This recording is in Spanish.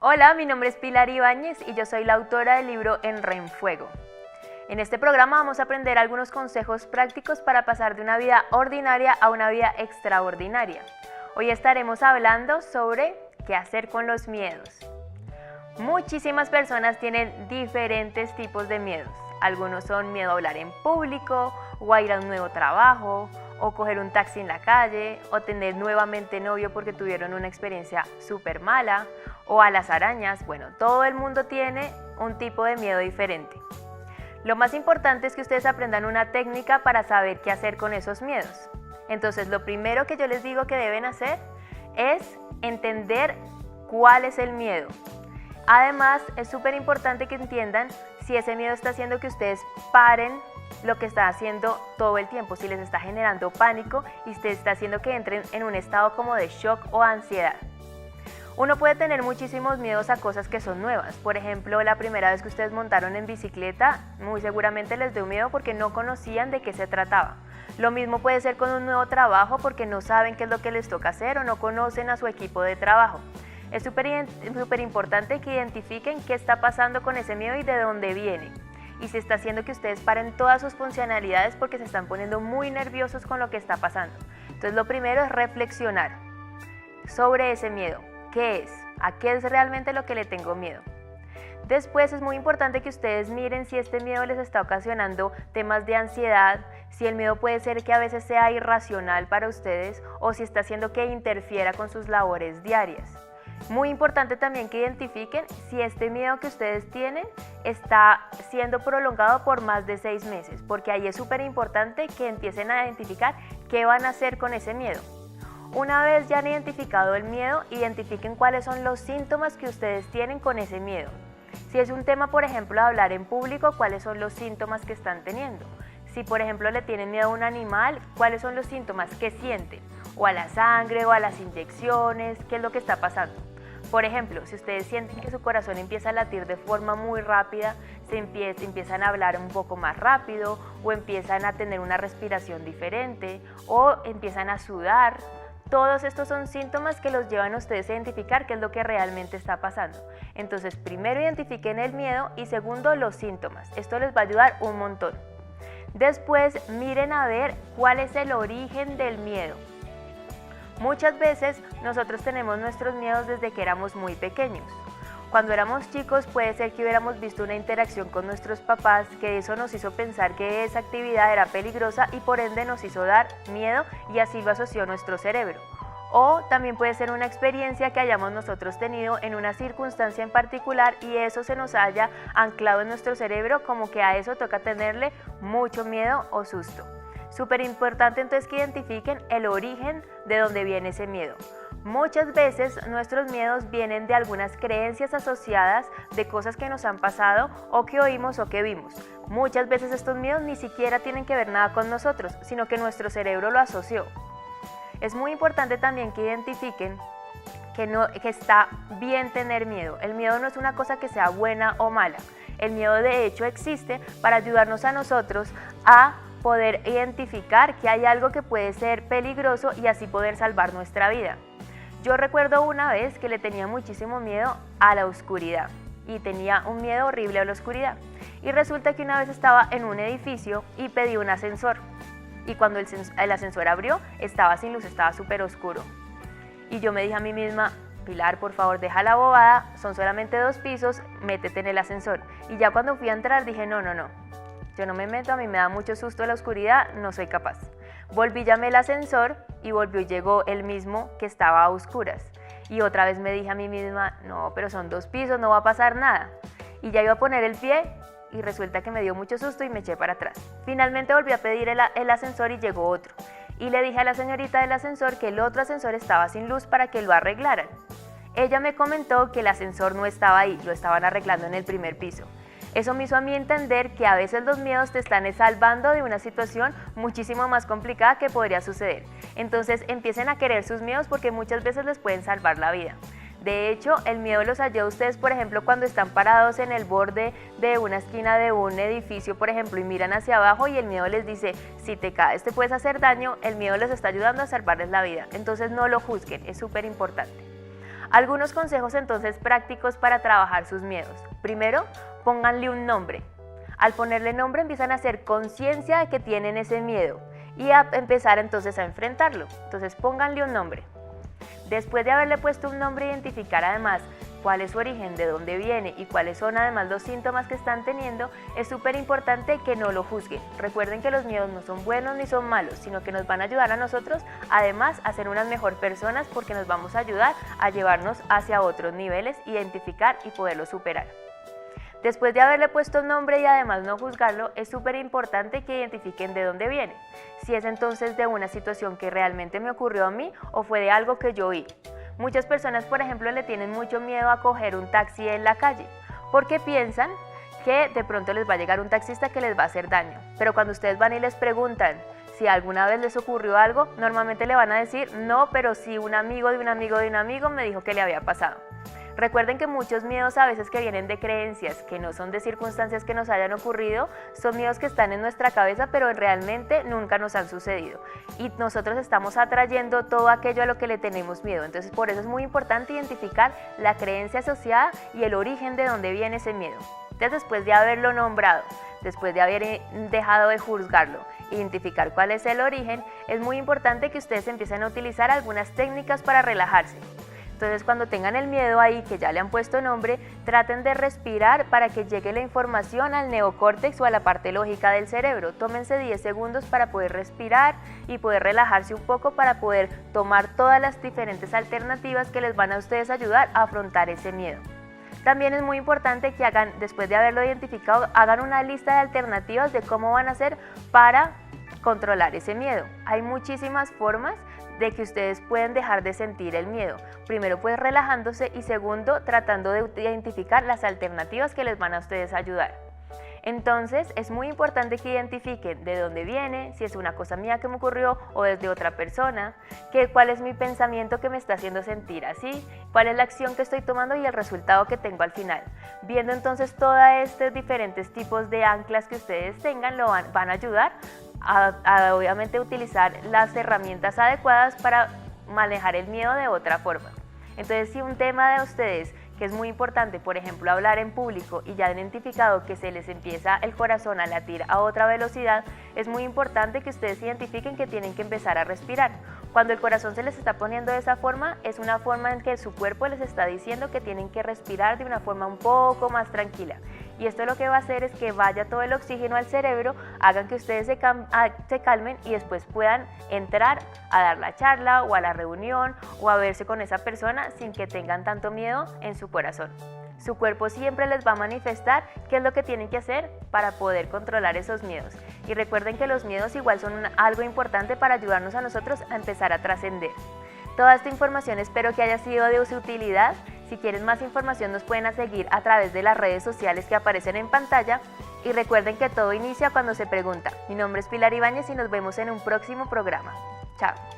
Hola, mi nombre es Pilar Ibáñez y yo soy la autora del libro Enra en Fuego. En este programa vamos a aprender algunos consejos prácticos para pasar de una vida ordinaria a una vida extraordinaria. Hoy estaremos hablando sobre qué hacer con los miedos. Muchísimas personas tienen diferentes tipos de miedos. Algunos son miedo a hablar en público, o a ir a un nuevo trabajo, o coger un taxi en la calle, o tener nuevamente novio porque tuvieron una experiencia súper mala, o a las arañas. Bueno, todo el mundo tiene un tipo de miedo diferente. Lo más importante es que ustedes aprendan una técnica para saber qué hacer con esos miedos. Entonces, lo primero que yo les digo que deben hacer es entender cuál es el miedo. Además, es súper importante que entiendan si ese miedo está haciendo que ustedes paren lo que está haciendo todo el tiempo, si les está generando pánico y si está haciendo que entren en un estado como de shock o ansiedad. Uno puede tener muchísimos miedos a cosas que son nuevas. Por ejemplo, la primera vez que ustedes montaron en bicicleta, muy seguramente les dio miedo porque no conocían de qué se trataba. Lo mismo puede ser con un nuevo trabajo porque no saben qué es lo que les toca hacer o no conocen a su equipo de trabajo. Es súper importante que identifiquen qué está pasando con ese miedo y de dónde viene. Y si está haciendo que ustedes paren todas sus funcionalidades porque se están poniendo muy nerviosos con lo que está pasando. Entonces, lo primero es reflexionar sobre ese miedo. ¿Qué es? ¿A qué es realmente lo que le tengo miedo? Después es muy importante que ustedes miren si este miedo les está ocasionando temas de ansiedad, si el miedo puede ser que a veces sea irracional para ustedes o si está haciendo que interfiera con sus labores diarias. Muy importante también que identifiquen si este miedo que ustedes tienen está siendo prolongado por más de 6 meses, porque ahí es súper importante que empiecen a identificar qué van a hacer con ese miedo. Una vez ya han identificado el miedo, identifiquen cuáles son los síntomas que ustedes tienen con ese miedo. Si es un tema, por ejemplo, de hablar en público, ¿cuáles son los síntomas que están teniendo? Si, por ejemplo, le tienen miedo a un animal, ¿cuáles son los síntomas que sienten? O a la sangre o a las inyecciones, ¿qué es lo que está pasando? Por ejemplo, si ustedes sienten que su corazón empieza a latir de forma muy rápida, empiezan a hablar un poco más rápido o empiezan a tener una respiración diferente o empiezan a sudar. Todos estos son síntomas que los llevan a ustedes a identificar qué es lo que realmente está pasando. Entonces, primero identifiquen el miedo y segundo, los síntomas. Esto les va a ayudar un montón. Después, miren a ver cuál es el origen del miedo. Muchas veces nosotros tenemos nuestros miedos desde que éramos muy pequeños. Cuando éramos chicos puede ser que hubiéramos visto una interacción con nuestros papás que eso nos hizo pensar que esa actividad era peligrosa y por ende nos hizo dar miedo y así lo asoció nuestro cerebro. O también puede ser una experiencia que hayamos nosotros tenido en una circunstancia en particular y eso se nos haya anclado en nuestro cerebro como que a eso toca tenerle mucho miedo o susto. Súper importante entonces que identifiquen el origen de dónde viene ese miedo. Muchas veces nuestros miedos vienen de algunas creencias asociadas de cosas que nos han pasado o que oímos o que vimos. Muchas veces estos miedos ni siquiera tienen que ver nada con nosotros, sino que nuestro cerebro lo asoció. Es muy importante también que identifiquen que está bien tener miedo. El miedo no es una cosa que sea buena o mala. El miedo de hecho existe para ayudarnos a nosotros a poder identificar que hay algo que puede ser peligroso y así poder salvar nuestra vida. Yo recuerdo una vez que le tenía muchísimo miedo a la oscuridad y tenía un miedo horrible a la oscuridad. Y resulta que una vez estaba en un edificio y pedí un ascensor. Y cuando el ascensor abrió, estaba sin luz, estaba súper oscuro. Y yo me dije a mí misma, Pilar, por favor, deja la bobada, son solamente 2 pisos, métete en el ascensor. Y ya cuando fui a entrar dije, no. Yo no me meto, a mí me da mucho susto la oscuridad, no soy capaz. Volví, llamé el ascensor y volvió y llegó el mismo que estaba a oscuras. Y otra vez me dije a mí misma, no, pero son 2 pisos, no va a pasar nada. Y ya iba a poner el pie y resulta que me dio mucho susto y me eché para atrás. Finalmente volví a pedir el ascensor y llegó otro. Y le dije a la señorita del ascensor que el otro ascensor estaba sin luz para que lo arreglaran. Ella me comentó que el ascensor no estaba ahí, lo estaban arreglando en el primer piso. Eso me hizo a mí entender que a veces los miedos te están salvando de una situación muchísimo más complicada que podría suceder. Entonces empiecen a querer sus miedos porque muchas veces les pueden salvar la vida. De hecho, el miedo los ayuda a ustedes, por ejemplo, cuando están parados en el borde de una esquina de un edificio, por ejemplo, y miran hacia abajo y el miedo les dice, si te caes te puedes hacer daño, el miedo les está ayudando a salvarles la vida. Entonces no lo juzguen, es súper importante. Algunos consejos entonces prácticos para trabajar sus miedos. Primero, pónganle un nombre. Al ponerle nombre empiezan a hacer conciencia de que tienen ese miedo y a empezar entonces a enfrentarlo. Entonces pónganle un nombre. Después de haberle puesto un nombre, identificar además cuál es su origen, de dónde viene y cuáles son además los síntomas que están teniendo, es súper importante que no lo juzguen. Recuerden que los miedos no son buenos ni son malos, sino que nos van a ayudar a nosotros además a ser unas mejor personas porque nos vamos a ayudar a llevarnos hacia otros niveles, identificar y poderlo superar. Después de haberle puesto un nombre y además no juzgarlo, es súper importante que identifiquen de dónde viene. Si es entonces de una situación que realmente me ocurrió a mí o fue de algo que yo oí. Muchas personas, por ejemplo, le tienen mucho miedo a coger un taxi en la calle porque piensan que de pronto les va a llegar un taxista que les va a hacer daño. Pero cuando ustedes van y les preguntan si alguna vez les ocurrió algo, normalmente le van a decir no, pero sí un amigo de un amigo de un amigo me dijo que le había pasado. Recuerden que muchos miedos a veces que vienen de creencias, que no son de circunstancias que nos hayan ocurrido, son miedos que están en nuestra cabeza, pero realmente nunca nos han sucedido. Y nosotros estamos atrayendo todo aquello a lo que le tenemos miedo. Entonces, por eso es muy importante identificar la creencia asociada y el origen de dónde viene ese miedo. Entonces, después de haberlo nombrado, después de haber dejado de juzgarlo, identificar cuál es el origen, es muy importante que ustedes empiecen a utilizar algunas técnicas para relajarse. Entonces, cuando tengan el miedo ahí, que ya le han puesto nombre, traten de respirar para que llegue la información al neocórtex o a la parte lógica del cerebro. Tómense 10 segundos para poder respirar y poder relajarse un poco para poder tomar todas las diferentes alternativas que les van a ustedes ayudar a afrontar ese miedo. También es muy importante que hagan, después de haberlo identificado, hagan una lista de alternativas de cómo van a hacer para controlar ese miedo. Hay muchísimas formas de que ustedes pueden dejar de sentir el miedo. Primero, pues relajándose y segundo, tratando de identificar las alternativas que les van a ustedes ayudar. Entonces, es muy importante que identifiquen de dónde viene, si es una cosa mía que me ocurrió o desde otra persona, cuál es mi pensamiento que me está haciendo sentir así, cuál es la acción que estoy tomando y el resultado que tengo al final. Viendo entonces todos estos diferentes tipos de anclas que ustedes tengan, van a ayudar a obviamente utilizar las herramientas adecuadas para manejar el miedo de otra forma. Entonces, si un tema de ustedes que es muy importante, por ejemplo, hablar en público y ya han identificado que se les empieza el corazón a latir a otra velocidad, es muy importante que ustedes identifiquen que tienen que empezar a respirar. Cuando el corazón se les está poniendo de esa forma, es una forma en que su cuerpo les está diciendo que tienen que respirar de una forma un poco más tranquila. Y esto lo que va a hacer es que vaya todo el oxígeno al cerebro, hagan que ustedes se calmen y después puedan entrar a dar la charla o a la reunión o a verse con esa persona sin que tengan tanto miedo en su corazón. Su cuerpo siempre les va a manifestar qué es lo que tienen que hacer para poder controlar esos miedos. Y recuerden que los miedos igual son algo importante para ayudarnos a nosotros a empezar a trascender. Toda esta información espero que haya sido de su utilidad. Si quieren más información nos pueden seguir a través de las redes sociales que aparecen en pantalla. Y recuerden que todo inicia cuando se pregunta. Mi nombre es Pilar Ibáñez y nos vemos en un próximo programa. Chao.